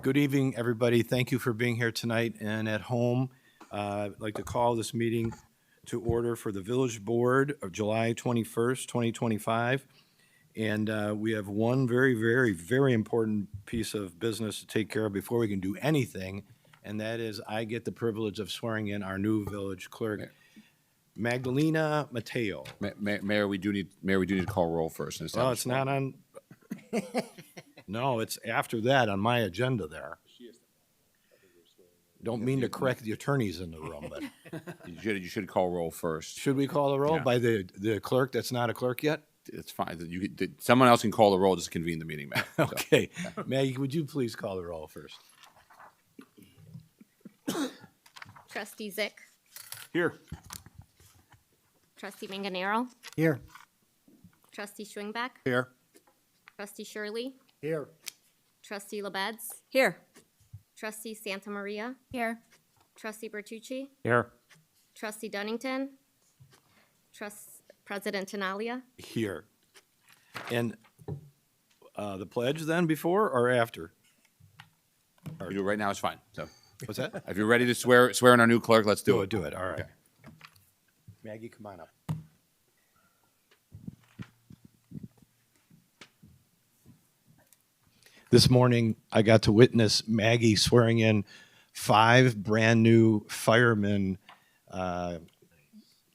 Good evening, everybody. Thank you for being here tonight and at home. I'd like to call this meeting to order for the Village Board of July 21st, 2025. And we have one very, very, very important piece of business to take care of before we can do anything, and that is I get the privilege of swearing in our new village clerk, Magdalena Mateo. Mayor, we do need to call roll first. Well, it's not on. No, it's after that on my agenda there. Don't mean to correct the attorneys in the room, but you should call roll first. should we call the roll Yeah. by the clerk that's not a clerk yet? It's fine. Someone else can call the roll just to convene the meeting, Mayor. So. Okay. Maggie, would you please call the roll first? Trustee Zyck, Here. Trustee Manganaro, Here. Trustee Schwingbeck, Here. Trustee Shirley, Here. Trustee LaBedz, Here. Trustee Santa Maria, Here. Trustee Bertucci, Here. Trustee Dunnington, President Tinaglia. Here. And the pledge then before or after? You do it right now, it's fine. So What's that? if you're ready to swear in our new clerk, let's do it. Do it. All right. Okay. Maggie, come on up. This morning, I got to witness Maggie swearing in 5 brand-new firemen, what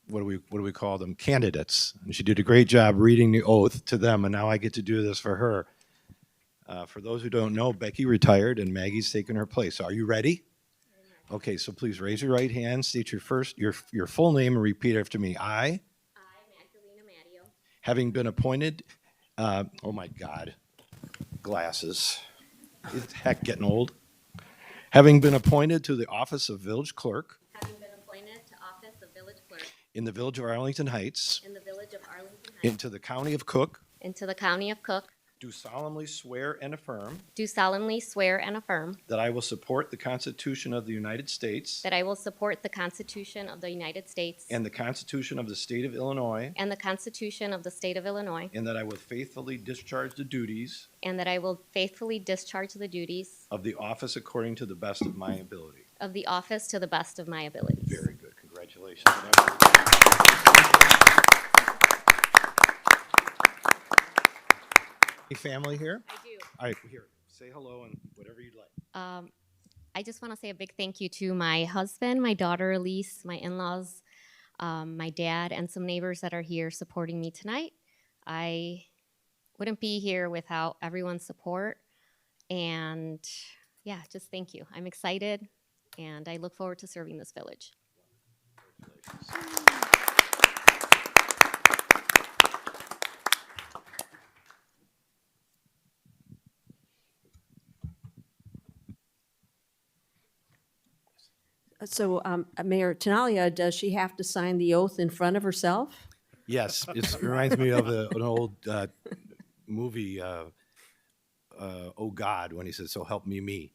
do we call them, candidates. And she did a great job reading the oath to them, and now I get to do this for her. For those who don't know, Becky retired, and Maggie's taken her place. Are you ready? Okay, so please raise your right hand, state your full name, and repeat after me. I, Magdalena Mateo, having been appointed, oh my God, glasses. It's heck getting old. Having been appointed to the office of village clerk having been appointed to office of village clerk in the village of Arlington Heights, in the village of Arlington Heights, into the county of Cook, into the county of Cook, do solemnly swear and affirm do solemnly swear and affirm that I will support the Constitution of the United States that I will support the Constitution of the United States and the Constitution of the State of Illinois, and the Constitution of the State of Illinois, and that I will faithfully discharge the duties and that I will faithfully discharge the duties of the office according to the best of my ability. of the office to the best of my abilities. Very good. Congratulations. Any family here? I do. All right, here. Say hello and whatever you'd like. I just want to say a big thank you to my husband, my daughter Elise, my in-laws, my dad, and some neighbors that are here supporting me tonight. I wouldn't be here without everyone's support. And yeah, just thank you. I'm excited, and I look forward to serving this village. So, Mayor Tinaglia, does she have to sign the oath in front of herself? Yes, it reminds me of an old movie, Oh God, when he says, "So help me, me."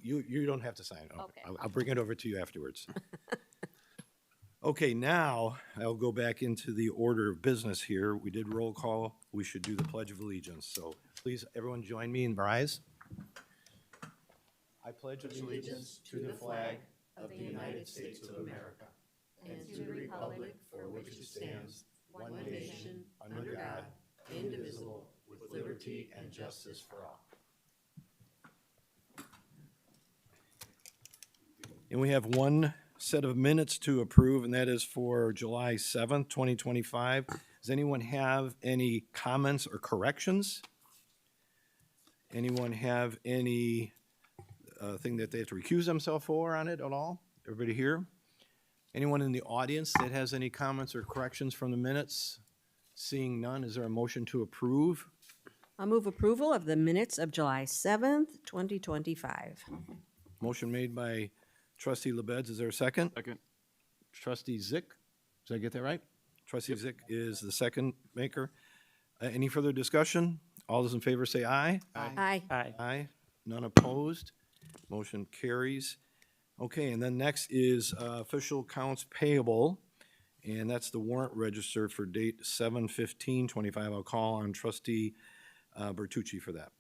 You don't have to sign it. Okay. I'll bring it over to you afterwards. Okay, now I'll go back into the order of business here. We did roll call. We should do the Pledge of Allegiance. So please, everyone join me and rise. I pledge allegiance to the flag of the United States of America and to the republic for which it stands, one nation, under God, indivisible, with liberty and justice for all. And we have one set of minutes to approve, and that is for July 7th, 2025. Does anyone have any comments or corrections? Anyone have any thing that they have to recuse themselves for on it at all? Everybody here? Anyone in the audience that has any comments or corrections from the minutes? Seeing none, is there a motion to approve? I'll move approval of the minutes of July 7th, 2025. Motion made by Trustee LaBedz. Is there a second? Second. Trustee Zyck, did I get that right? Trustee Zyck is the second maker. Any further discussion? All those in favor say aye. Aye. Aye. None opposed. Motion carries. Okay, and then next is official accounts payable, and that's the warrant registered for date 7/15/25. I'll call on Trustee Bertucci for that.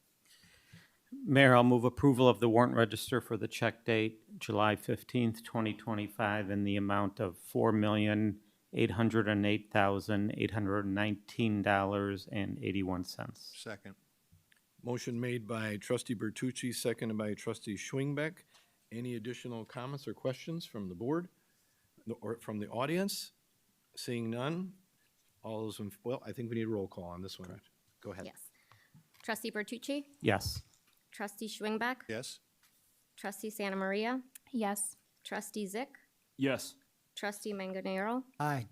Mayor, I'll move approval of the warrant register for the check date July 15th, 2025, in the amount of $4,808,819.81. Second. Motion made by trustee Bertucci, seconded by trustee Schwingbeck. Any additional comments or questions from the board or from the audience? Seeing none, all those in, well, I think we need a roll call on this one. Go ahead. Yes. Trustee Bertucci? Yes. Trustee Schwingbeck? Yes. Trustee Santa Maria? Yes. Trustee Zyck? Yes. Trustee Manganaro? Aye.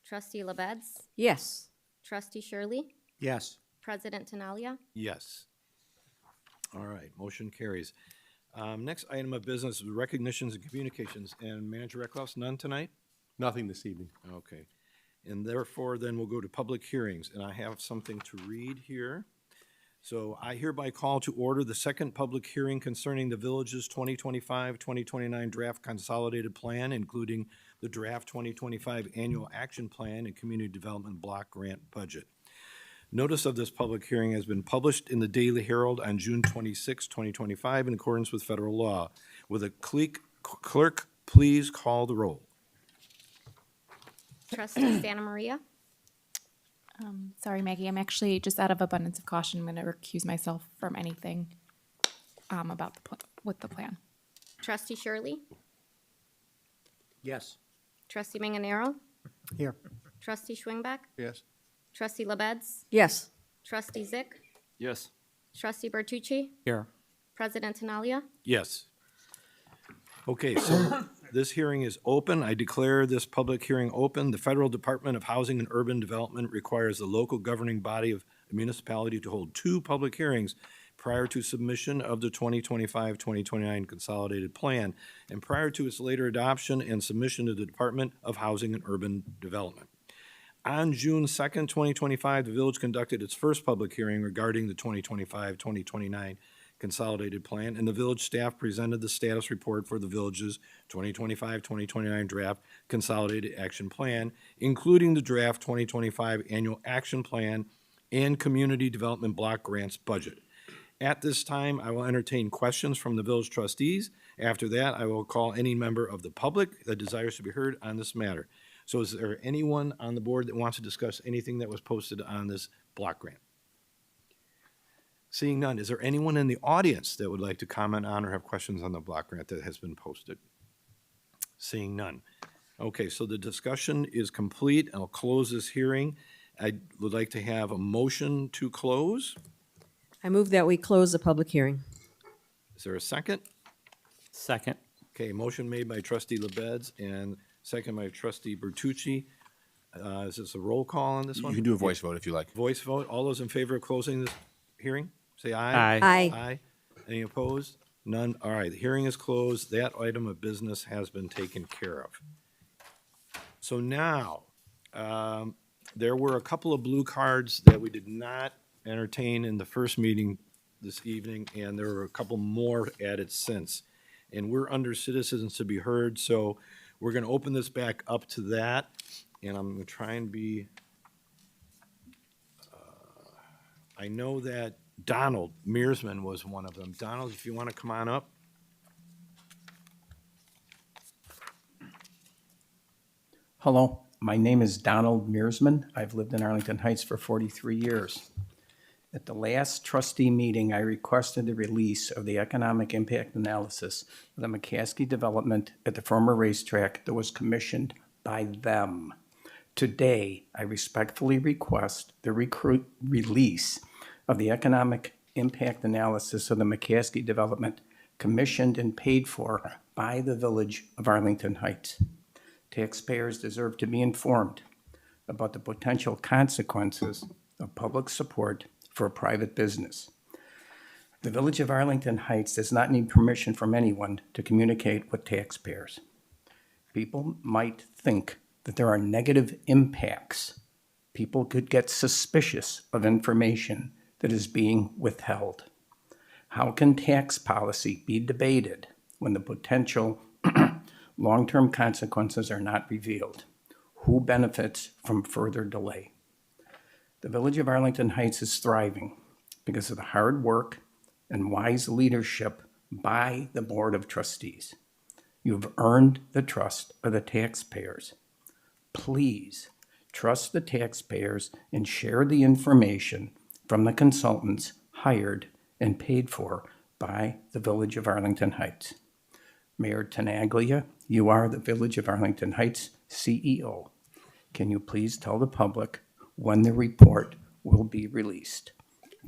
Trustee LaBedz? Yes. Trustee Shirley? Yes. President Tinaglia? Yes. All right, motion carries. Next item of business is recognitions and communications. And Manager Reckloff, none tonight? Nothing this evening. Okay. And therefore, then we'll go to public hearings, and I have something to read here. So I hereby call to order the second public hearing concerning the village's 2025-2029 draft consolidated plan, including the draft 2025 annual action plan and community development block grant budget. Notice of this public hearing has been published in the Daily Herald on June 26, 2025, in accordance with federal law. Will the clerk please call the roll? Trustee Santa Maria? Sorry, Maggie. I'm actually just out of abundance of caution. I'm going to recuse myself from anything about with the plan. Trustee Shirley? Yes. Trustee Manganaro? Here. Trustee Schwingbeck? Yes. Trustee LaBedz? Yes. Trustee Zyck? Yes. Trustee Bertucci? Here. President Tinaglia? Yes. Okay, so this hearing is open. I declare this public hearing open. The Federal Department of Housing and Urban Development requires the local governing body of a municipality to hold 2 public hearings prior to submission of the 2025-2029 consolidated plan and prior to its later adoption and submission to the Department of Housing and Urban Development. On June 2nd, 2025, the village conducted its first public hearing regarding the 2025-2029 consolidated plan, and the village staff presented the status report for the village's 2025-2029 draft consolidated action plan, including the draft 2025 annual action plan and community development block grants budget. At this time, I will entertain questions from the village trustees. After that, I will call any member of the public that desires to be heard on this matter. So is there anyone on the board that wants to discuss anything that was posted on this block grant? Seeing none, is there anyone in the audience that would like to comment on or have questions on the block grant that has been posted? Seeing none. Okay, so the discussion is complete. I'll close this hearing. I would like to have a motion to close. I move that we close the public hearing. Is there a second? Second. Okay, motion made by trustee LaBedz and second by trustee Bertucci. Is this a roll call on this You one? can do a voice vote if you like. Voice vote. All those in favor of closing this hearing, say aye. Aye. Aye. Aye. Any opposed? None. All right, the hearing is closed. That item of business has been taken care of. So now, there were a couple of blue cards that we did not entertain in the first meeting this evening, and there were a couple more added since. And we're under citizens to be heard, so we're gonna open this back up to that, and I'm gonna try and be, I know that Donald Mearsman was one of them. Donald, if you want to come on up. Hello, my name is Donald Mearsman. I've lived in Arlington Heights for 43 years. At the last trustee meeting, I requested the release of the economic impact analysis of the McCaskey development at the former racetrack that was commissioned by them. Today, I respectfully request the release of the economic impact analysis of the McCaskey development commissioned and paid for by the Village of Arlington Heights. Taxpayers deserve to be informed about the potential consequences of public support for a private business. The Village of Arlington Heights does not need permission from anyone to communicate with taxpayers. People might think that there are negative impacts. People could get suspicious of information that is being withheld. How can tax policy be debated when the potential long-term consequences are not revealed? Who benefits from further delay? The Village of Arlington Heights is thriving because of the hard work and wise leadership by the Board of Trustees. You've earned the trust of the taxpayers. Please trust the taxpayers and share the information from the consultants hired and paid for by the Village of Arlington Heights. Mayor Tinaglia, you are the Village of Arlington Heights CEO. Can you please tell the public when the report will be released?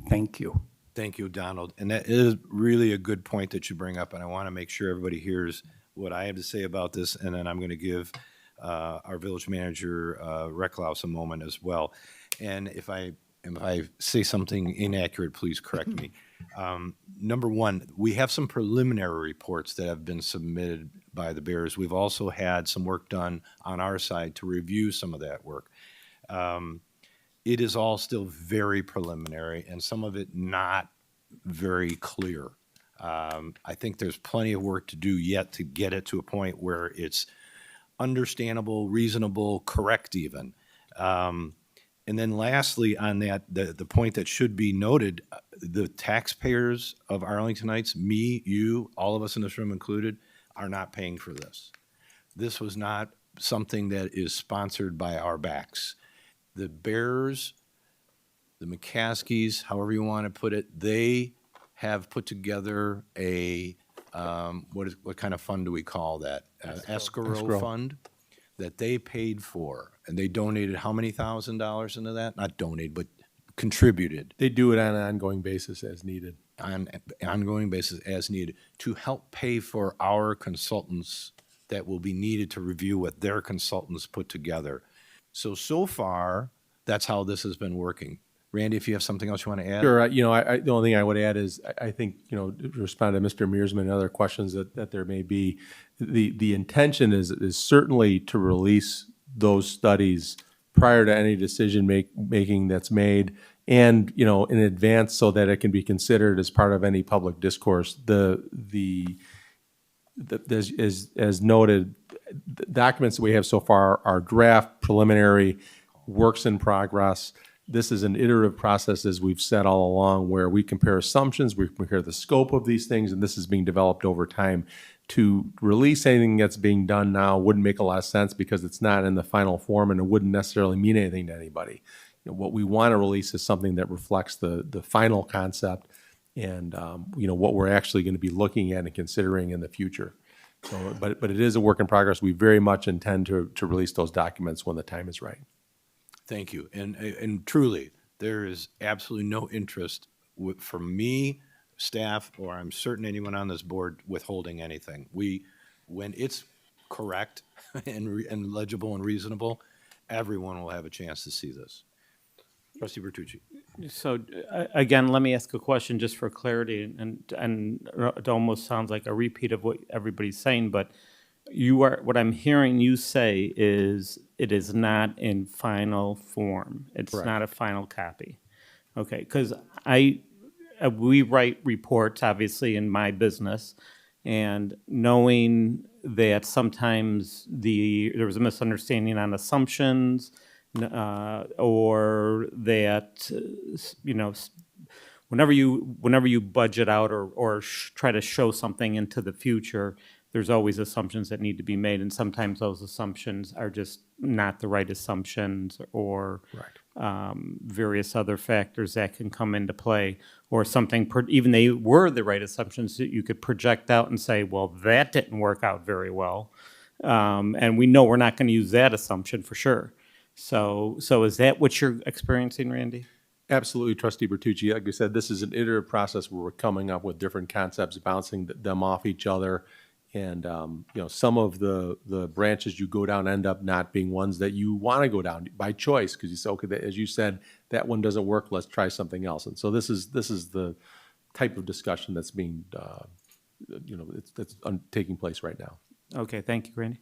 Thank you. Thank you, Donald. And that is really a good point that you bring up, and I want to make sure everybody hears what I have to say about this, and then I'm going to give our village manager, Recklaus, a moment as well. And if I say something inaccurate, please correct me. Number one, we have some preliminary reports that have been submitted by the Bears. We've also had some work done on our side to review some of that work. It is all still very preliminary and some of it not very clear. I think there's plenty of work to do yet to get it to a point where it's understandable, reasonable, correct even. And then lastly, on that, the point that should be noted, the taxpayers of Arlington Heights, me, you, all of us in this room included, are not paying for this. This was not something that is sponsored by our backs. The Bears, the McCaskies, however you want to put it, they have put together a, what kind of fund do we call that? Escrow fund that they paid for. And they donated how many $1,000s into that? Not donated, but contributed. They do it on an ongoing basis as needed. On an ongoing basis as needed to help pay for our consultants that will be needed to review what their consultants put together. So far, that's how this has been working. Randy, if you have something else you want to add? Sure. The only thing I would add is I think, to respond to Mr. Mearsman and other questions that there may be, the intention is certainly to release those studies prior to any decision making that's made and, in advance so that it can be considered as part of any public discourse. As noted, the documents that we have so far are draft, preliminary, works in progress. This is an iterative process, as we've said all along, where we compare assumptions, we compare the scope of these things, and this is being developed over time. To release anything that's being done now wouldn't make a lot of sense because it's not in the final form and it wouldn't necessarily mean anything to anybody. What we want to release is something that reflects the final concept and what we're actually going to be looking at and considering in the future. So, but it is a work in progress. We very much intend to release those documents when the time is right. Thank you. And truly, there is absolutely no interest from me, staff, or I'm certain anyone on this board withholding anything. When it's correct and legible and reasonable, everyone will have a chance to see this. Trustee Bertucci. So again, let me ask a question just for clarity, and it almost sounds like a repeat of what everybody's saying, but what I'm hearing you say is it is not in final form. It's Correct. not a final copy. Okay, because we write reports, obviously, in my business, and knowing that sometimes there was a misunderstanding on assumptions, or that whenever you budget out or try to show something into the future, there's always assumptions that need to be made, and sometimes those assumptions are just not the right assumptions, or various other factors that can come into play, or something, even they were the right assumptions that you could project out and say, well, that didn't work out very well, and we know we're not going to use that assumption for sure. So is that what you're experiencing, Randy? Absolutely, Trustee Bertucci. Like I said, this is an iterative process where we're coming up with different concepts, bouncing them off each other. And, some of the branches you go down end up not being ones that you want to go down by choice, because you say, okay, as you said, that one doesn't work, let's try something else. And so this is the type of discussion that's being, that's taking place right now. Okay, thank you, Randy.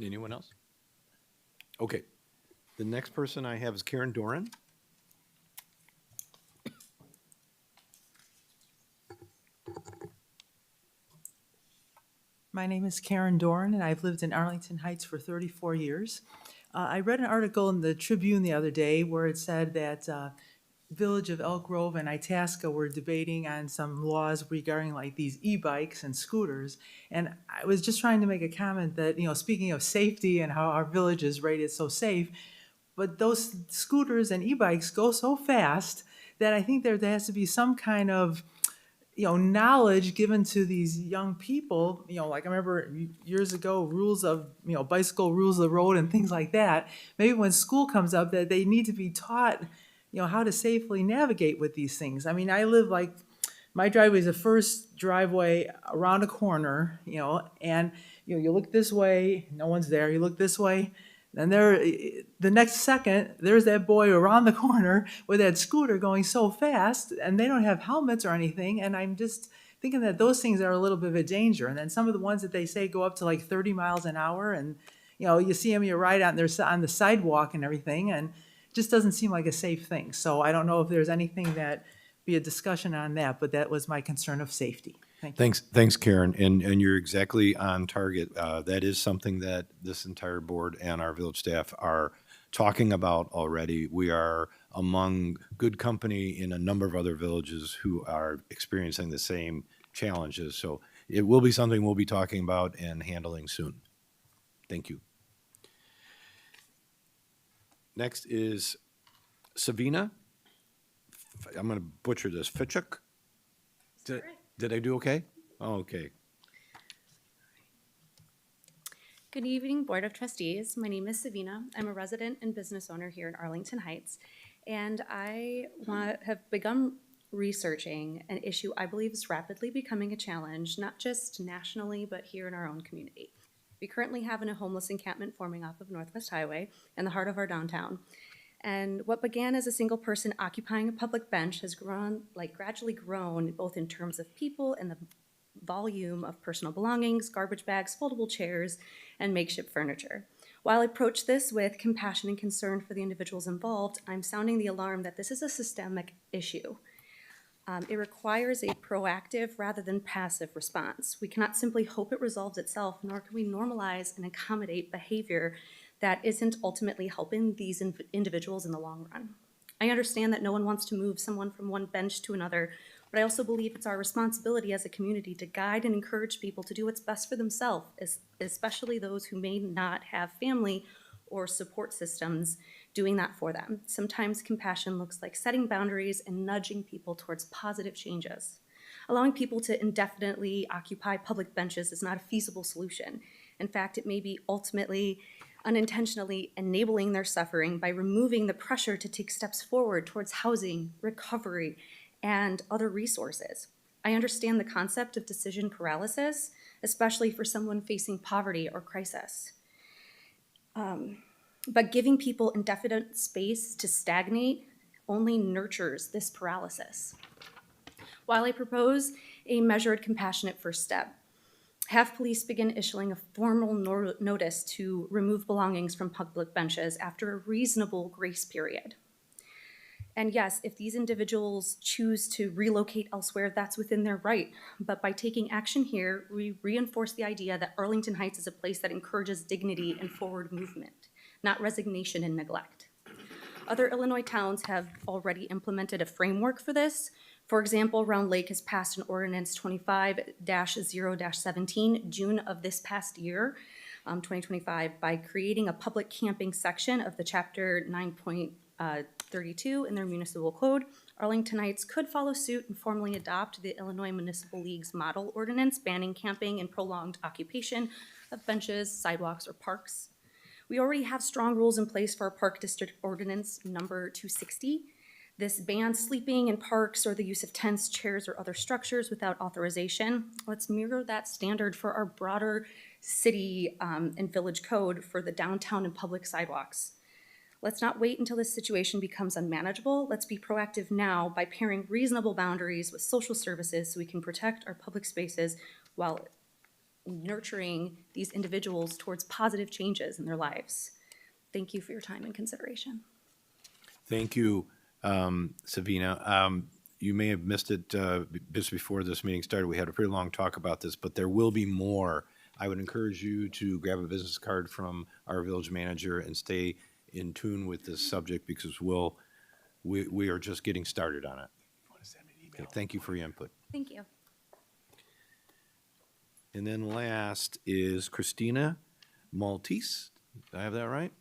Anyone else? Okay. The next person I have is Karen Doran. My name is Karen Doran, and I've lived in Arlington Heights for 34 years. I read an article in the Tribune the other day where it said that village of Elk Grove and Itasca were debating on some laws regarding like these e-bikes and scooters. And I was just trying to make a comment that, speaking of safety and how our village is rated so safe, but those scooters and e-bikes go so fast that I think there has to be some kind of knowledge given to these young people, like I remember years ago, rules of, bicycle rules of the road and things like that. Maybe when school comes up that they need to be taught, how to safely navigate with these things. I mean, I live like, my driveway is the first driveway around a corner, and, you look this way, no one's there. You look this way, and the next second, there's that boy around the corner with that scooter going so fast, and they don't have helmets or anything. And I'm just thinking that those things are a little bit of a danger. And then some of the ones that they say go up to like 30 miles an hour, and you see them, you ride on on the sidewalk and everything, and it just doesn't seem like a safe thing. So I don't know if there's anything that be a discussion on that, but that was my concern of safety. Thank you. Thanks, Karen, and you're exactly on target. That is something that this entire board and our village staff are talking about already. We are among good company in a number of other villages who are experiencing the same challenges. So it will be something we'll be talking about and handling soon. Thank you. Next is Savina. I'm going to butcher this. Fichuk? Did I do okay? Oh, okay. Good evening, Board of Trustees. My name is Savina. I'm a resident and business owner here in Arlington Heights, and I have begun researching an issue I believe is rapidly becoming a challenge, not just nationally, but here in our own community. We currently have a homeless encampment forming off of Northwest Highway in the heart of our downtown. And what began as a single person occupying a public bench has gradually grown, both in terms of people and the volume of personal belongings, garbage bags, foldable chairs, and makeshift furniture. While I approach this with compassion and concern for the individuals involved, I'm sounding the alarm that this is a systemic issue. It requires a proactive rather than passive response. We cannot simply hope it resolves itself, nor can we normalize and accommodate behavior that isn't ultimately helping these individuals in the long run. I understand that no one wants to move someone from one bench to another, but I also believe it's our responsibility as a community to guide and encourage people to do what's best for themselves, especially those who may not have family or support systems doing that for them. Sometimes compassion looks like setting boundaries and nudging people towards positive changes. Allowing people to indefinitely occupy public benches is not a feasible solution. In fact, it may be ultimately unintentionally enabling their suffering by removing the pressure to take steps forward towards housing, recovery, and other resources. I understand the concept of decision paralysis, especially for someone facing poverty or crisis. But giving people indefinite space to stagnate only nurtures this paralysis. While I propose a measured, compassionate first step, have police begin issuing a formal notice to remove belongings from public benches after a reasonable grace period. And yes, if these individuals choose to relocate elsewhere, that's within their right. But by taking action here, we reinforce the idea that Arlington Heights is a place that encourages dignity and forward movement, not resignation and neglect. Other Illinois towns have already implemented a framework for this. For example, Round Lake has passed an ordinance 25-0-17, June of this past year, 2025, by creating a public camping section of the chapter 9.32 in their municipal code. Arlington Heights could follow suit and formally adopt the Illinois Municipal League's model ordinance banning camping and prolonged occupation of benches, sidewalks, or parks. We already have strong rules in place for our Park District Ordinance number 260. This bans sleeping in parks or the use of tents, chairs, or other structures without authorization. Let's mirror that standard for our broader city and village code for the downtown and public sidewalks. Let's not wait until this situation becomes unmanageable. Let's be proactive now by pairing reasonable boundaries with social services so we can protect our public spaces while nurturing these individuals towards positive changes in their lives. Thank you for your time and consideration. Thank you, Savina. You may have missed it just before this meeting started. We had a pretty long talk about this, but there will be more. I would encourage you to grab a business card from our village manager and stay in tune with this subject, because we'll we are just getting started on it. Okay, thank you for your input. Thank you. And then last is Christina Maltese. Did I have that right?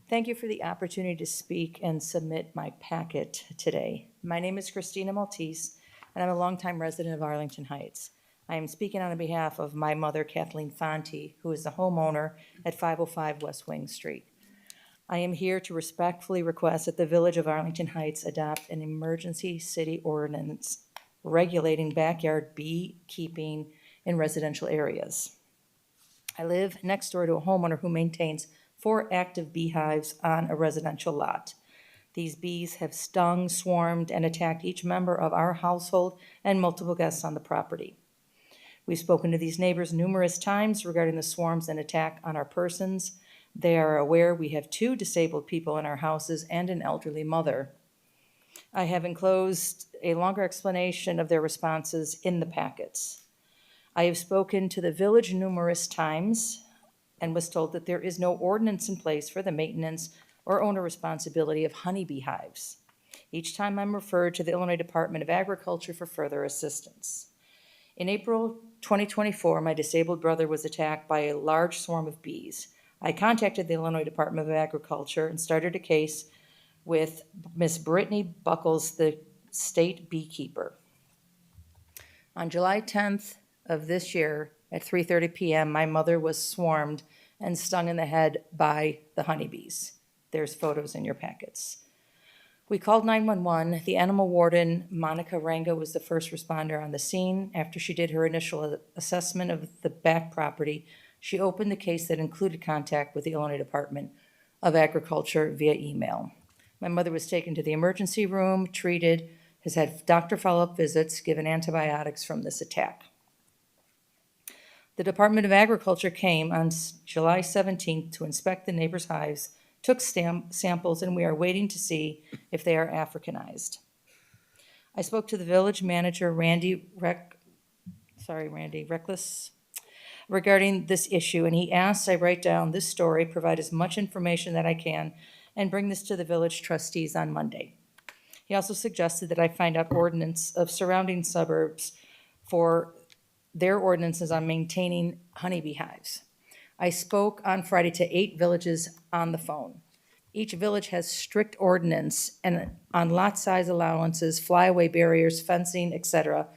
Thank you for the opportunity to speak and submit my packet today. My name is Christina Maltese, and I'm a longtime resident of Arlington Heights. I am speaking on behalf of my mother, Kathleen Fonte, who is the homeowner at 505 West Wing Street. I am here to respectfully request that the Village of Arlington Heights adopt an emergency city ordinance regulating backyard beekeeping in residential areas. I live next door to a homeowner who maintains 4 active beehives on a residential lot. These bees have stung, swarmed, and attacked each member of our household and multiple guests on the property. We've spoken to these neighbors numerous times regarding the swarms and attack on our persons. They are aware we have 2 disabled people in our houses and an elderly mother. I have enclosed a longer explanation of their responses in the packets. I have spoken to the village numerous times and was told that there is no ordinance in place for the maintenance or owner responsibility of honeybee hives. Each time I'm referred to the Illinois Department of Agriculture for further assistance. In April 2024, my disabled brother was attacked by a large swarm of bees. I contacted the Illinois Department of Agriculture and started a case with Miss Brittany Buckles, the state beekeeper. On July 10th of this year, at 3:30 p.m., my mother was swarmed and stung in the head by the honeybees. There's photos in your packets. We called 911. The animal warden, Monica Ranga, was the first responder on the scene. After she did her initial assessment of the back property, she opened the case that included contact with the Illinois Department of Agriculture via email. My mother was taken to the emergency room, treated, has had doctor follow-up visits, given antibiotics from this attack. The Department of Agriculture came on July 17th to inspect the neighbors' hives, took samples, and we are waiting to see if they are Africanized. I spoke to the village manager, Randy Reckless, regarding this issue, and he asked I write down this story, provide as much information that I can, and bring this to the village trustees on Monday. He also suggested that I find out ordinance of surrounding suburbs for their ordinances on maintaining honeybee hives. I spoke on Friday to 8 villages on the phone. Each village has strict ordinance and on lot size allowances, flyaway barriers, fencing, etc.,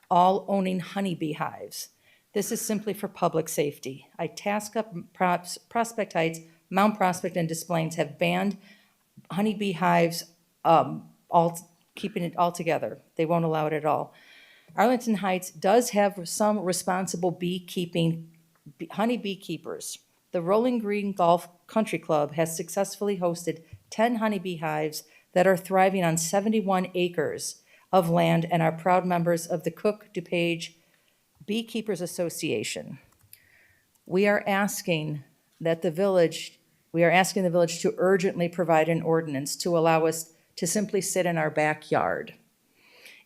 all owning honeybee hives. This is simply for public safety. I task up Prospect Heights, Mount Prospect, and Des Plaines have banned honeybee hives, keeping it all together. They won't allow it at all. Arlington Heights does have some responsible honeybee keepers. The Rolling Green Golf Country Club has successfully hosted 10 honeybee hives that are thriving on 71 acres of land and are proud members of the Cook-DuPage Beekeepers Association. We are asking the village to urgently provide an ordinance to allow us to simply sit in our backyard,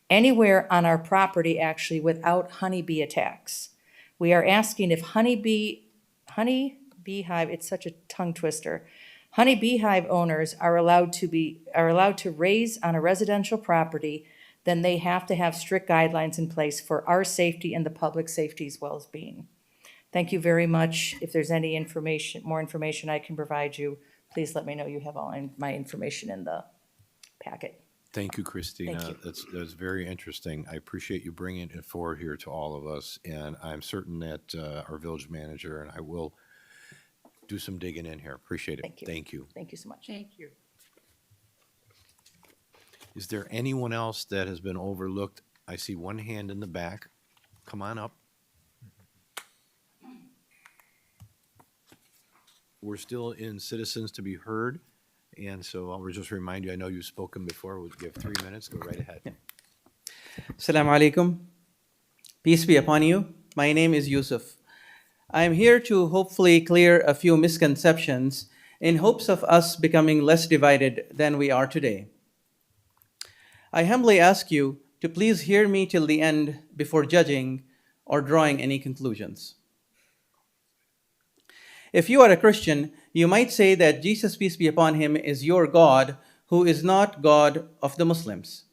anywhere on our property actually, without honeybee attacks. We are asking if honeybee hive, it's such a tongue twister. Honeybee hive owners are allowed to raise on a residential property, then they have to have strict guidelines in place for our safety and the public safety as well as being. Thank you very much. If there's any more information I can provide you, please let me know. You have all my information in the packet. Thank you, Christina. Thank you. That's very interesting. I appreciate you bringing it forward here to all of us, and I'm certain that our village manager and I will do some digging in here. Appreciate it. Thank you. Thank you. Thank you so much. Thank you. Is there anyone else that has been overlooked? I see one hand in the back. Come on up. We're still in citizens to be heard, and so I'll just remind you, I know you've spoken before. We'll give 3 minutes. Go right ahead. Assalamu alaikum. Peace be upon you. My name is Yusuf. I am here to hopefully clear a few misconceptions in hopes of us becoming less divided than we are today. I humbly ask you to please hear me till the end before judging or drawing any conclusions. If you are a Christian, you might say that Jesus, peace be upon him, is your God, who is not God of the Muslims.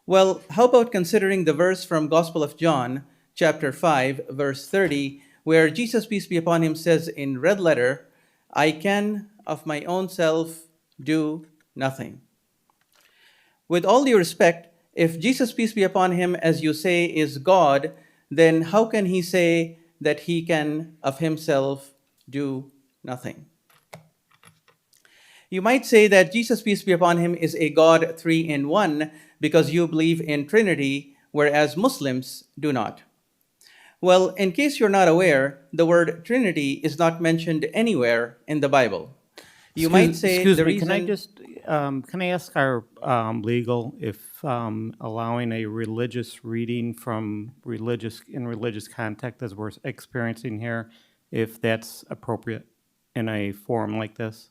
Well, how about considering the verse from Gospel of John, chapter 5, verse 30, where Jesus, peace be upon him, says in red letter, I can of my own self do nothing. With all due respect, if Jesus, peace be upon him, as you say, is God, then how can he say that he can of himself do nothing? You might say that Jesus, peace be upon him, is a God 3 in 1 because you believe in Trinity, whereas Muslims do not. Well, in case you're not aware, the word Trinity is not mentioned anywhere in the Bible. You might say Excuse the me, reason... can I ask our legal if allowing a religious reading from religious context as we're experiencing here, if that's appropriate in a forum like this?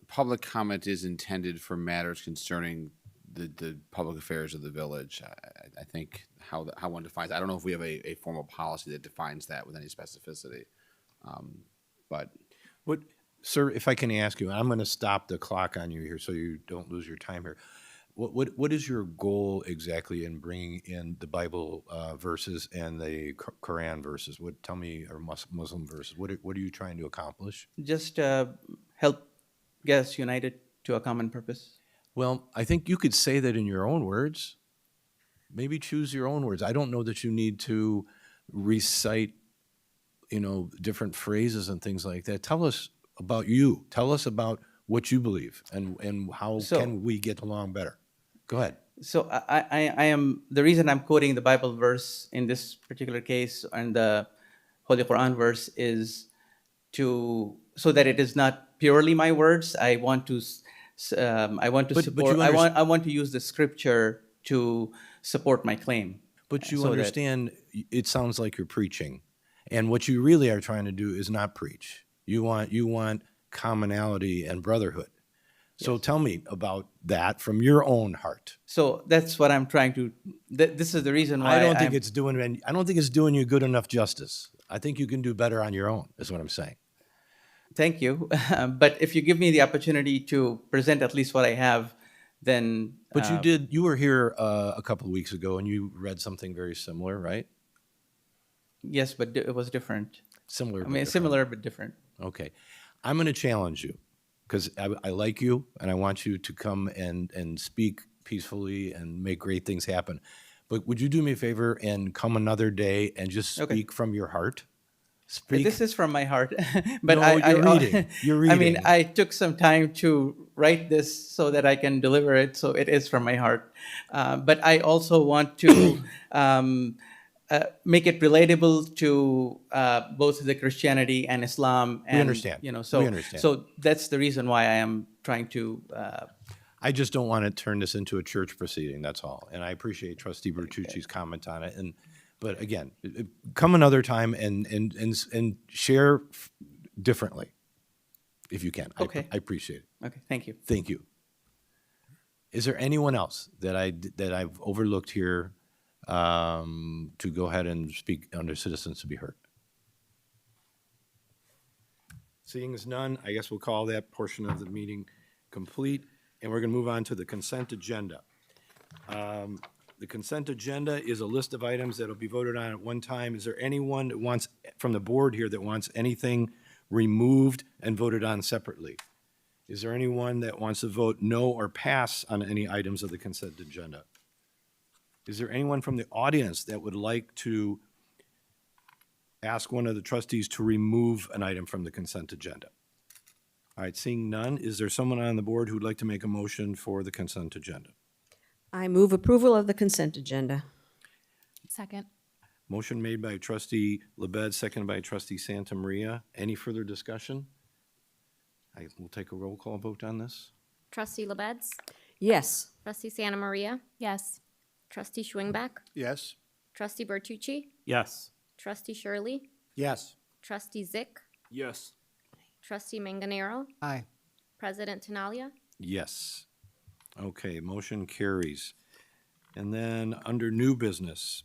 Public comment is intended for matters concerning the public affairs of the village. I think how one defines, I don't know if we have a formal policy that defines that with any specificity. But What, sir, if I can ask you, I'm going to stop the clock on you here so you don't lose your time here. What is your goal exactly in bringing in the Bible verses and the Quran verses? Tell me, or Muslim verses. What are you trying to accomplish? Just help get us united to a common purpose. Well, I think you could say that in your own words. Maybe choose your own words. I don't know that you need to recite, different phrases and things like that. Tell us about you. Tell us about what you believe and how can we get along better. Go ahead. So I am, the reason I'm quoting the Bible verse in this particular case and the Holy Quran verse is so that it is not purely my words. I want to support. I want to use the scripture to support my claim. But you understand, it sounds like you're preaching, and what you really are trying to do is not preach. You want commonality and brotherhood. So yes. Tell me about that from your own heart. So that's what I'm trying to. This is the reason why I don't think it's doing you good enough justice. I think you can do better on your own. Is what I'm saying. Thank you, but if you give me the opportunity to present at least what I have, then. But you were here a couple of weeks ago, and you read something very similar, right? Yes, but it was different. Similar but different. Okay, I'm going to challenge you. Because I like you, and I want you to come and speak peacefully and make great things happen. But would you do me a favor and come another day and just speak from your heart? Speak. This is from my heart. But no, you're reading. I mean, I took some time to write this so that I can deliver it, so it is from my heart. But I also want to make it relatable to both the Christianity and Islam. And, we understand. We understand. So that's the reason why I am trying to. I just don't want to turn this into a church proceeding. That's all. And I appreciate Trustee Bertucci's comment on it. But again, come another time and share differently, if you can. Okay. I appreciate it. Okay. Thank you. Thank you. Is there anyone else that I've overlooked here? To go ahead and speak under citizens to be heard. Seeing as none, I guess we'll call that portion of the meeting complete, and we're going to move on to the consent agenda. The consent agenda is a list of items that will be voted on at one time. Is there anyone that wants, from the board here, that wants anything removed and voted on separately? Is there anyone that wants to vote no or pass on any items of the consent agenda? Is there anyone from the audience that would like to ask one of the trustees to remove an item from the consent agenda? All right, seeing none, is there someone on the board who'd like to make a motion for the consent agenda? I move approval of the consent agenda. Second. Motion made by Trustee LaBedz, seconded by Trustee Santa Maria. Any further discussion? We'll take a roll call vote on this. Trustee LaBedz? Yes. Trustee Santa Maria? Yes. Trustee Schwingbeck? yes. Trustee Bertucci? Yes. Trustee Shirley? Yes. Trustee Zyck? Yes. Trustee Manganaro? Aye. President Tinaglia? Yes. Okay, motion carries. And then under new business,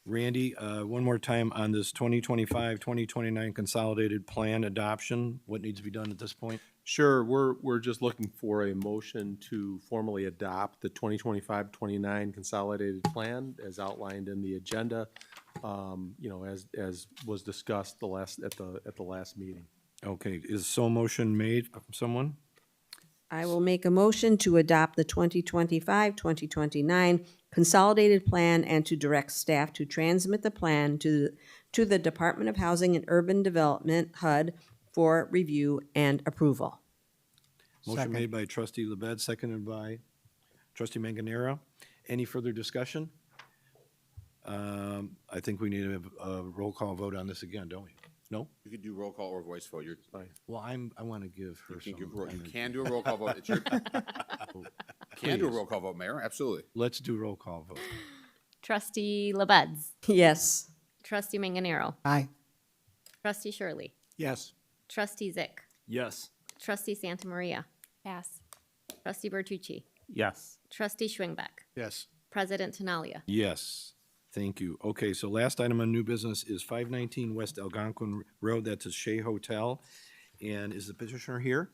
Randy, one more time on this 2025-2029 consolidated plan adoption, what needs to be done at this point? Sure, we're just looking for a motion to formally adopt the 2025-29 consolidated plan as outlined in the agenda, as was discussed at the last meeting. Okay, is so motion made from someone? I will make a motion to adopt the 2025-2029 consolidated plan and to direct staff to transmit the plan to the Department of Housing and Urban Development, HUD, for review and approval. Motion made by trustee LaBedz, seconded by trustee Manganaro. Any further discussion? I think we need a roll call vote on this again, don't we? No? You could do roll call or voice vote. You're fine. Well, I want to give her some. You can do a roll call vote. It's your, can do a roll call vote, Mayor. Absolutely. Let's do roll call vote. Trustee LaBedz. Yes. Trustee Manganaro. Aye. Trustee Shirley. Yes. Trustee Zyck. Yes. Trustee Santa Maria. Yes. Trustee Bertucci. Yes. Trustee Schwingbeck. Yes. President Tinaglia. Yes, thank you. Okay, so last item on new business is 519 West Algonquin Road. That's a Chez Hotel. And is the petitioner here?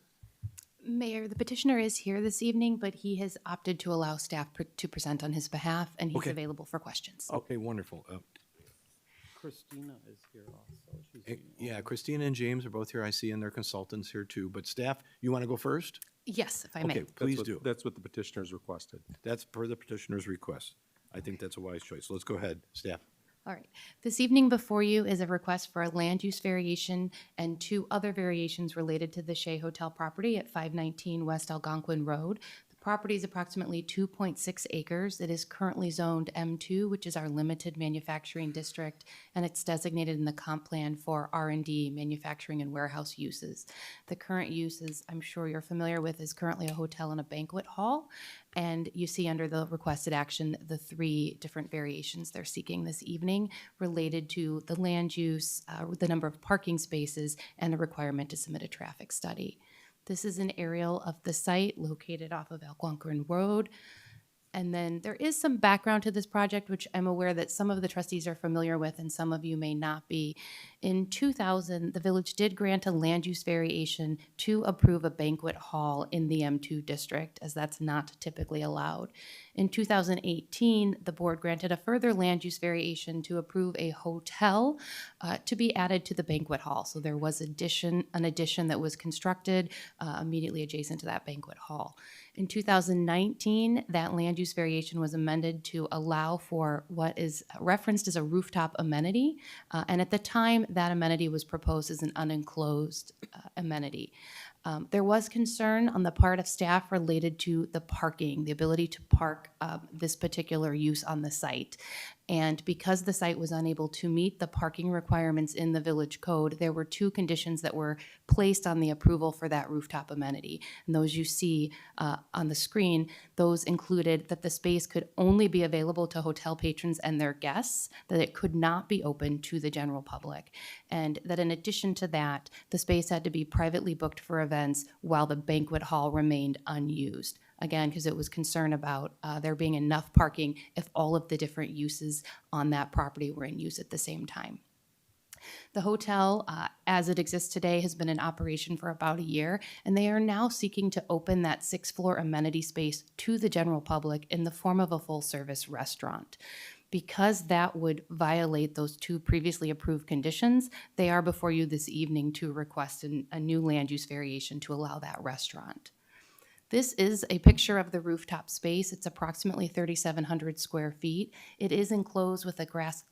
Mayor, the petitioner is here this evening, but he has opted to allow staff to present on his behalf, and he's Okay. available for questions. Okay, wonderful. Christina is here also. Yeah, Christina and James are both here. I see, and their consultants here too. But staff, you want to go first? Yes, if I may. Okay, please do. That's what the petitioners requested. That's per the petitioner's request. I think that's a wise choice. Let's go ahead, staff. All right. This evening before you is a request for a land use variation and two other variations related to the Chez Hotel property at 519 West Algonquin Road. The property is approximately 2.6 acres. It is currently zoned M2, which is our limited manufacturing district, and it's designated in the comp plan for R&D, manufacturing and warehouse uses. The current use, as I'm sure you're familiar with, is currently a hotel and a banquet hall. And you see under the requested action the three different variations they're seeking this evening related to the land use, the number of parking spaces, and the requirement to submit a traffic study. This is an aerial of the site located off of Algonquin Road. And then there is some background to this project, which I'm aware that some of the trustees are familiar with and some of you may not be. In 2000, the village did grant a land use variation to approve a banquet hall in the M2 district, as that's not typically allowed. In 2018, the board granted a further land use variation to approve a hotel to be added to the banquet hall. So there was an addition that was constructed immediately adjacent to that banquet hall. In 2019, that land use variation was amended to allow for what is referenced as a rooftop amenity. And at the time, that amenity was proposed as an unenclosed amenity. There was concern on the part of staff related to the parking, the ability to park this particular use on the site. And because the site was unable to meet the parking requirements in the village code, there were two conditions that were placed on the approval for that rooftop amenity. And those you see on the screen, those included that the space could only be available to hotel patrons and their guests, that it could not be open to the general public, and that in addition to that, the space had to be privately booked for events while the banquet hall remained unused. Again, because it was concerned about there being enough parking if all of the different uses on that property were in use at the same time. The hotel, as it exists today, has been in operation for about a year, and they are now seeking to open that sixth-floor amenity space to the general public in the form of a full-service restaurant. Because that would violate those two previously approved conditions, they are before you this evening to request a new land use variation to allow that restaurant. This is a picture of the rooftop space. It's approximately 3,700 square feet. It is enclosed with a glass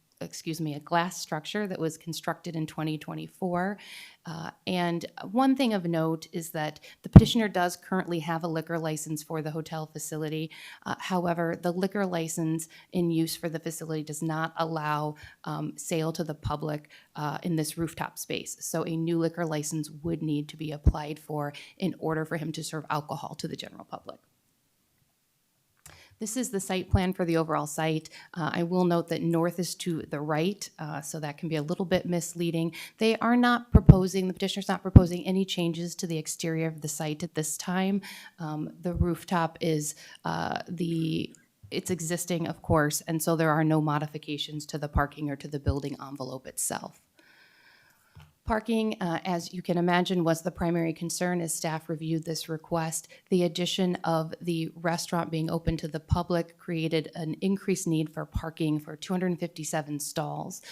structure that was constructed in 2024. And one thing of note is that the petitioner does currently have a liquor license for the hotel facility. However, the liquor license in use for the facility does not allow sale to the public in this rooftop space. So a new liquor license would need to be applied for in order for him to serve alcohol to the general public. This is the site plan for the overall site. I will note that north is to the right, so that can be a little bit misleading. They are not proposing, the petitioner's not proposing any changes to the exterior of the site at this time. The rooftop is it's existing, of course, and so there are no modifications to the parking or to the building envelope itself. Parking, as you can imagine, was the primary concern as staff reviewed this request. The addition of the restaurant being open to the public created an increased need for parking for 257 stalls.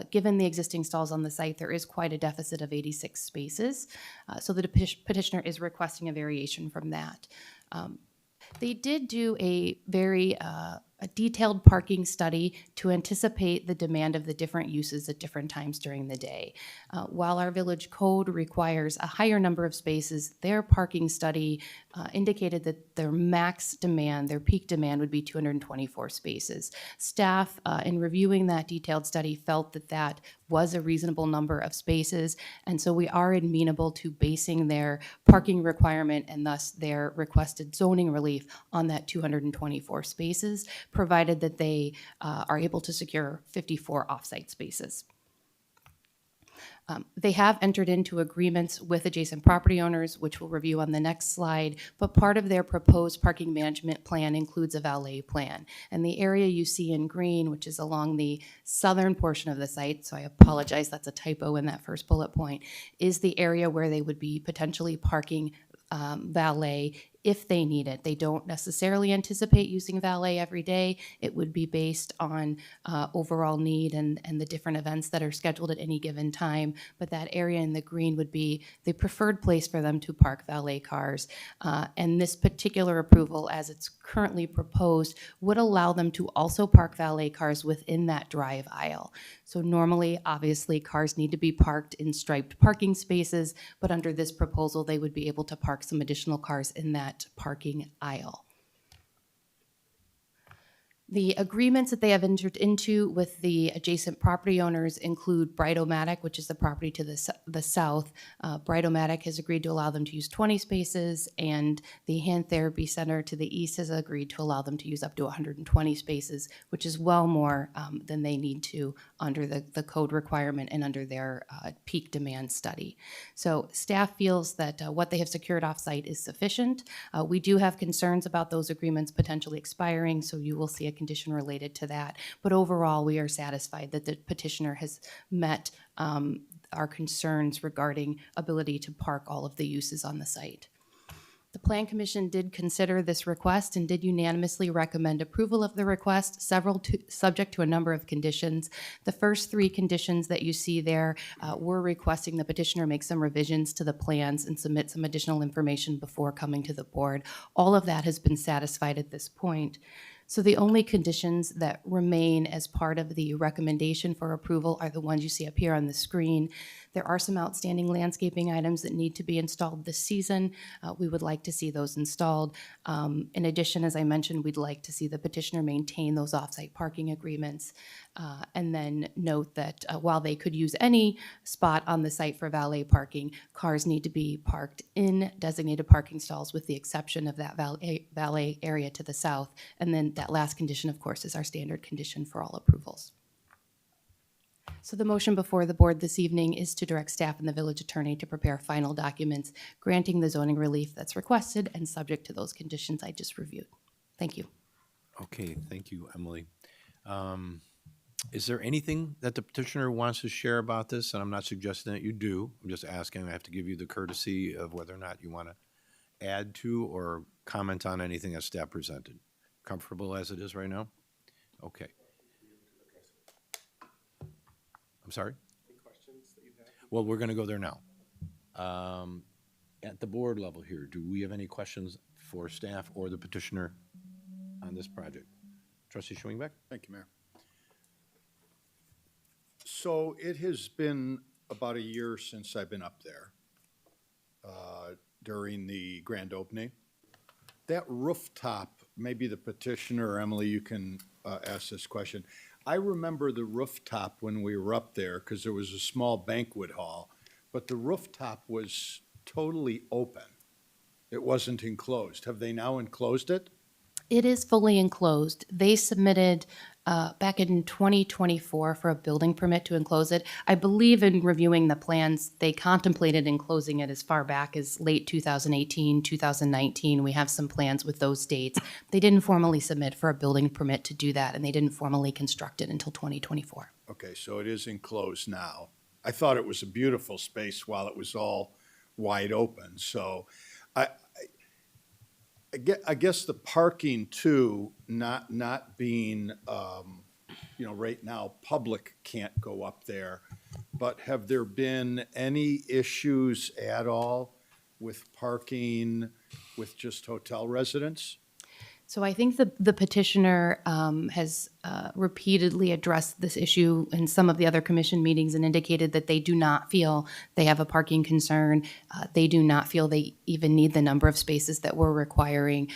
Given the existing stalls on the site, there is quite a deficit of 86 spaces. So the petitioner is requesting a variation from that. They did do a very a detailed parking study to anticipate the demand of the different uses at different times during the day. While our village code requires a higher number of spaces, their parking study indicated that their max demand, their peak demand would be 224 spaces. Staff, in reviewing that detailed study, felt that that was a reasonable number of spaces, and so we are amenable to basing their parking requirement and thus their requested zoning relief on that 224 spaces, provided that they are able to secure 54 off-site spaces. They have entered into agreements with adjacent property owners, which we'll review on the next slide, but part of their proposed parking management plan includes a valet plan. And the area you see in green, which is along the southern portion of the site, so I apologize, that's a typo in that first bullet point, is the area where they would be potentially parking valet if they need it. They don't necessarily anticipate using valet every day. It would be based on overall need and the different events that are scheduled at any given time. But that area in the green would be the preferred place for them to park valet cars. And this particular approval, as it's currently proposed, would allow them to also park valet cars within that drive aisle. So normally, obviously, cars need to be parked in striped parking spaces, but under this proposal, they would be able to park some additional cars in that parking aisle. The agreements that they have entered into with the adjacent property owners include Bright-O-Matic, which is the property to the south. Bright-O-Matic has agreed to allow them to use 20 spaces, and the Hand Therapy Center to the east has agreed to allow them to use up to 120 spaces, which is well more than they need to under the code requirement and under their peak demand study. So staff feels that what they have secured off-site is sufficient. We do have concerns about those agreements potentially expiring, so you will see a condition related to that. But overall, we are satisfied that the petitioner has met our concerns regarding ability to park all of the uses on the site. The Plan Commission did consider this request and did unanimously recommend approval of the request, subject to a number of conditions. The first three conditions that you see there were requesting the petitioner make some revisions to the plans and submit some additional information before coming to the board. All of that has been satisfied at this point. So the only conditions that remain as part of the recommendation for approval are the ones you see up here on the screen. There are some outstanding landscaping items that need to be installed this season. We would like to see those installed. In addition, as I mentioned, we'd like to see the petitioner maintain those off-site parking agreements. And then note that while they could use any spot on the site for valet parking, cars need to be parked in designated parking stalls with the exception of that valet area to the south. And then that last condition, of course, is our standard condition for all approvals. So the motion before the board this evening is to direct staff and the village attorney to prepare final documents granting the zoning relief that's requested and subject to those conditions I just reviewed. Thank you. Okay, thank you, Emily. Is there anything that the petitioner wants to share about this? And I'm not suggesting that you do. I'm just asking. I have to give you the courtesy of whether or not you want to add to or comment on anything that staff presented. Comfortable as it is right now? Okay. I'm sorry? Any questions that you have? Well, we're going to go there now. At the board level here, do we have any questions for staff or the petitioner on this project? Trustee Schwingbeck? Thank you, Mayor. So it has been about a year since I've been up there during the grand opening. That rooftop, maybe the petitioner or Emily, you can ask this question. I remember the rooftop when we were up there because there was a small banquet hall, but the rooftop was totally open. It wasn't enclosed. Have they now enclosed it? It is fully enclosed. They submitted back in 2024 for a building permit to enclose it. I believe in reviewing the plans, they contemplated enclosing it as far back as late 2018, 2019. We have some plans with those dates. They didn't formally submit for a building permit to do that, and they didn't formally construct it until 2024. Okay, so it is enclosed now. I thought it was a beautiful space while it was all wide open, so I guess the parking too, not being, right now, public can't go up there. But have there been any issues at all with parking with just hotel residents? So I think the petitioner has repeatedly addressed this issue in some of the other commission meetings and indicated that they do not feel they have a parking concern. They do not feel they even need the number of spaces that we're requiring.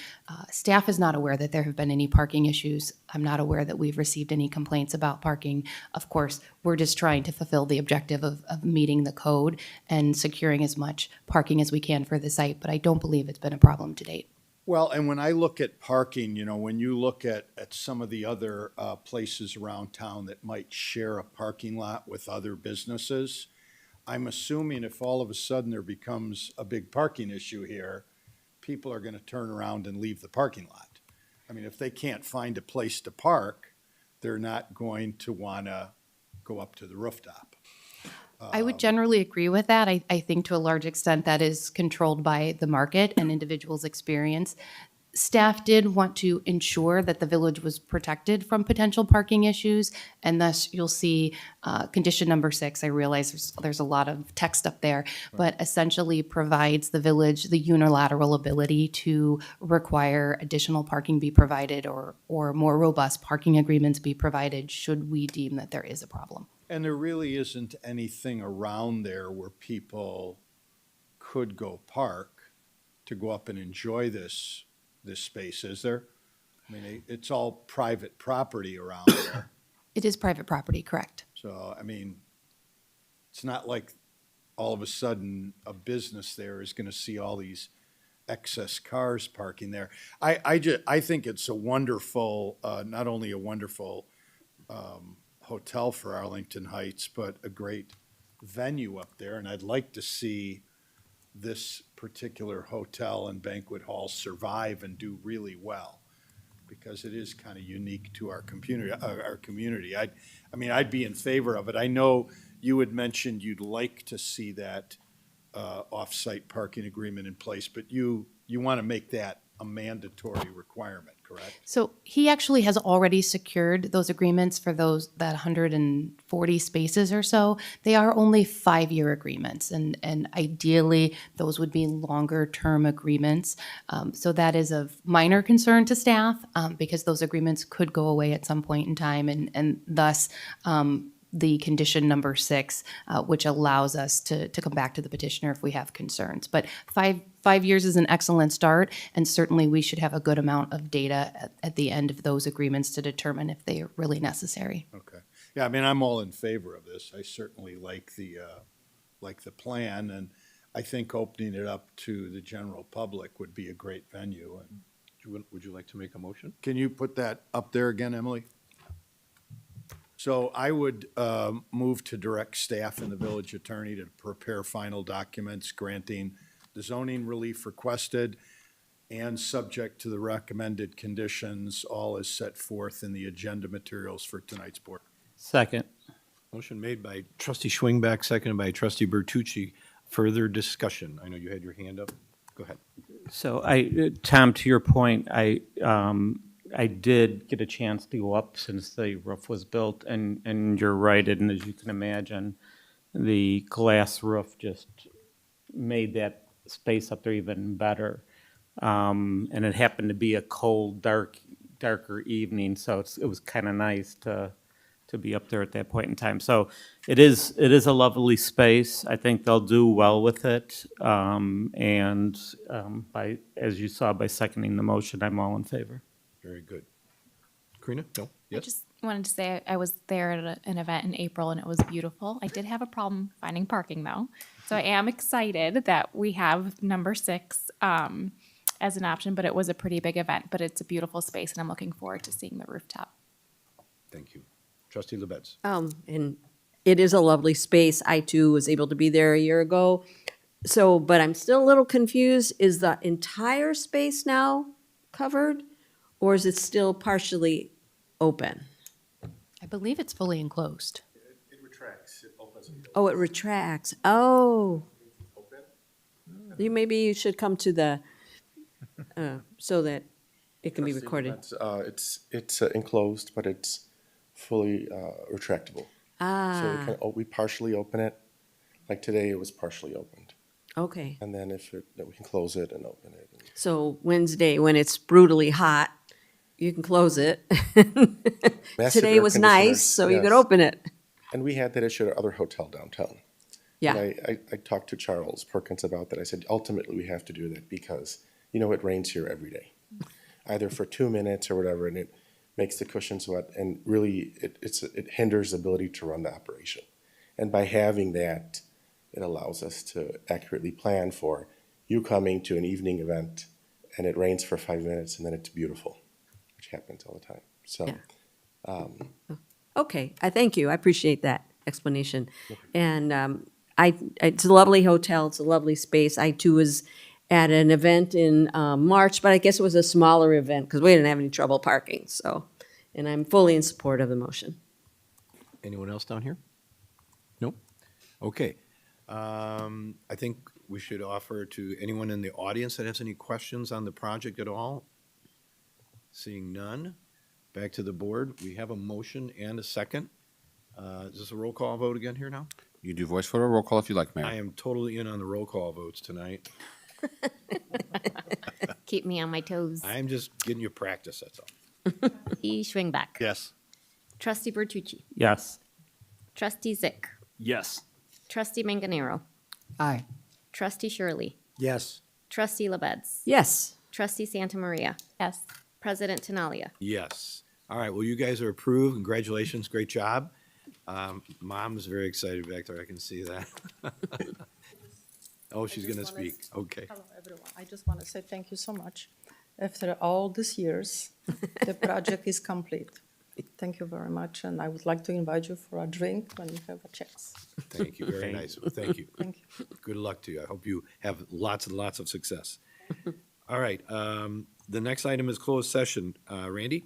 Staff is not aware that there have been any parking issues. I'm not aware that we've received any complaints about parking. Of course, we're just trying to fulfill the objective of meeting the code and securing as much parking as we can for the site, but I don't believe it's been a problem to date. Well, and when I look at parking, when you look at some of the other places around town that might share a parking lot with other businesses, I'm assuming if all of a sudden there becomes a big parking issue here, people are going to turn around and leave the parking lot. I mean, if they can't find a place to park, they're not going to want to go up to the rooftop. I would generally agree with that. I think to a large extent that is controlled by the market and individuals' experience. Staff did want to ensure that the village was protected from potential parking issues, and thus you'll see condition number 6. I realize there's a lot of text up there, but essentially provides the village the unilateral ability to require additional parking be provided or more robust parking agreements be provided should we deem that there is a problem. And there really isn't anything around there where people could go park to go up and enjoy this space, is there? I mean, it's all private property around there. It is private property, correct? So, I mean, it's not like all of a sudden a business there is going to see all these excess cars parking there. I think it's a wonderful, not only a wonderful hotel for Arlington Heights, but a great venue up there. And I'd like to see this particular hotel and banquet hall survive and do really well, because it is kind of unique to our community. I'd be in favor of it. I know you had mentioned you'd like to see that off-site parking agreement in place, but you want to make that a mandatory requirement, correct? So he actually has already secured those agreements for that 140 spaces or so. They are only 5-year agreements, and ideally those would be longer term agreements. So that is of minor concern to staff because those agreements could go away at some point in time, and thus the condition number 6, which allows us to come back to the petitioner if we have concerns. But five years is an excellent start, and certainly we should have a good amount of data at the end of those agreements to determine if they are really necessary. Okay. Yeah, I mean, I'm all in favor of this. I certainly like the plan, and I think opening it up to the general public would be a great venue. And Would you like to make a motion? can you put that up there again, Emily? So I would move to direct staff and the village attorney to prepare final documents granting the zoning relief requested and subject to the recommended conditions, all as set forth in the agenda materials for tonight's board. Second. Motion made by trustee Schwingbeck, seconded by trustee Bertucci. Further discussion? I know you had your hand up. Go ahead. So Tom, to your point, I did get a chance to go up since the roof was built, and you're right, and as you can imagine, the glass roof just made that space up there even better. And it happened to be a cold, darker evening, so it was kind of nice to be up there at that point in time. So it is a lovely space. I think they'll do well with it. As you saw by seconding the motion, I'm all in favor. Very good. Carina? No? I Yes? just wanted to say I was there at an event in April and it was beautiful. I did have a problem finding parking though. So I am excited that we have number 6. as an option, but it was a pretty big event, but it's a beautiful space and I'm looking forward to seeing the rooftop. Thank you. Trustee LaBedz. And it is a lovely space. I too was able to be there a year ago. So, but I'm still a little confused. Is the entire space now covered? Or is it still partially open? I believe it's fully enclosed. Oh, it retracts. Oh. Maybe you should come to the, so that it can be recorded. It's enclosed, but it's fully retractable. So we partially open it. Like today, it was partially opened. Okay. And then we can close it and open it. So Wednesday, when it's brutally hot, you can close it. Massive Today air was conditioners, nice, so you could yes. open it. And we had that issue at our other hotel downtown. Yeah. And I talked to Charles Perkins about that. I said, ultimately, we have to do that because, it rains here every day, either for 2 minutes or whatever, and it makes the cushions wet, and really, it hinders the ability to run the operation. And by having that, it allows us to accurately plan for you coming to an evening event, and it rains for 5 minutes, and then it's beautiful, which happens all the time. So, Yeah. Okay, I thank you. I appreciate that explanation. And it's a lovely hotel. It's a lovely space. I too was at an event in March, but I guess it was a smaller event because we didn't have any trouble parking. So, and I'm fully in support of the motion. Anyone else down here? Nope. Okay. I think we should offer to anyone in the audience that has any questions on the project at all. Seeing none, back to the board. We have a motion and a second. Is this a roll call vote again here now? You do voice vote or roll call if you like, Mayor. I am totally in on the roll call votes tonight. Keep me on my toes. I'm just getting you practice, that's all. Trustee Schwingbeck. Yes. Trustee Bertucci. Yes. Trustee Zyck. Yes. Trustee Manganaro. Aye. Trustee Shirley. Yes. Trustee LaBedz. Yes. Trustee Santa Maria. Yes. President Tinaglia. Yes. All right, well, you guys are approved. Congratulations, great job. Mom's very excited back there, I can see that. Oh, she's gonna speak, okay. Hello, everyone. I just want to say thank you so much. After all these years, the project is complete. Thank you very much, and I would like to invite you for a drink when you have a chance. Thank you, very nice, thank you. Thank you. Good luck to you, I hope you have lots and lots of success. All right, the next item is closed session. Randy?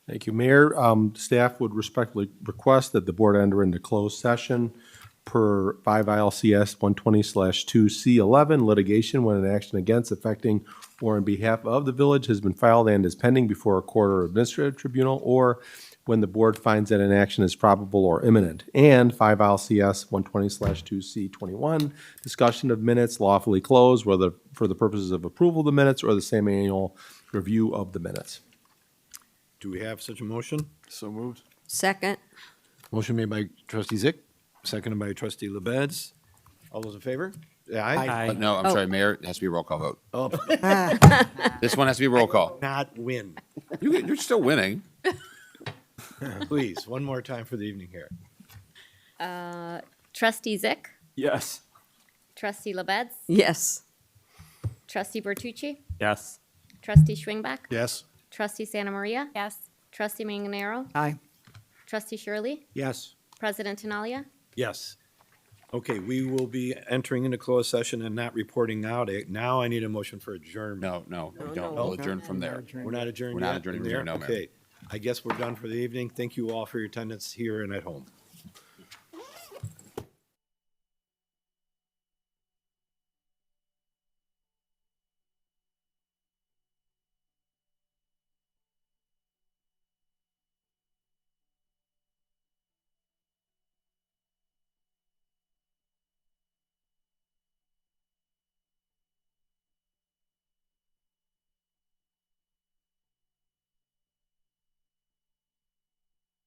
Thank you, Mayor. Staff would respectfully request that the board enter into closed session per 5 ILCS 120/2C11 litigation when an action against, affecting, or on behalf of the village has been filed and is pending before a court or administrative tribunal, or when the board finds that an action is probable or imminent. And 5 ILCS 120/2C21, discussion of minutes lawfully closed, whether for the purposes of approval of the minutes or the semi-annual review of the minutes. Do we have such a motion? So moved. Second. Motion made by trustee Zyck, seconded by trustee LaBedz. All those in favor? Aye. No, I'm sorry, Mayor, it has to be a roll call vote. Oh, This one has to be a roll call. not win. You're still winning. Please, one more time for the evening here. Trustee Zyck. Yes. Trustee LaBedz. Yes. Trustee Bertucci. Yes. Trustee Schwingbeck. Yes. Trustee Santa Maria. Yes. Trustee Manganaro. Aye. Trustee Shirley. Yes. President Tinaglia. Yes. Okay, we will be entering into closed session and not reporting out. Now I need a motion for adjournment. No, we don't. We'll adjourn from there. We're not adjourned We're yet? not adjourning in from there? here, no, Mayor. Okay, I guess we're done for the evening. Thank you all for your attendance here and at home.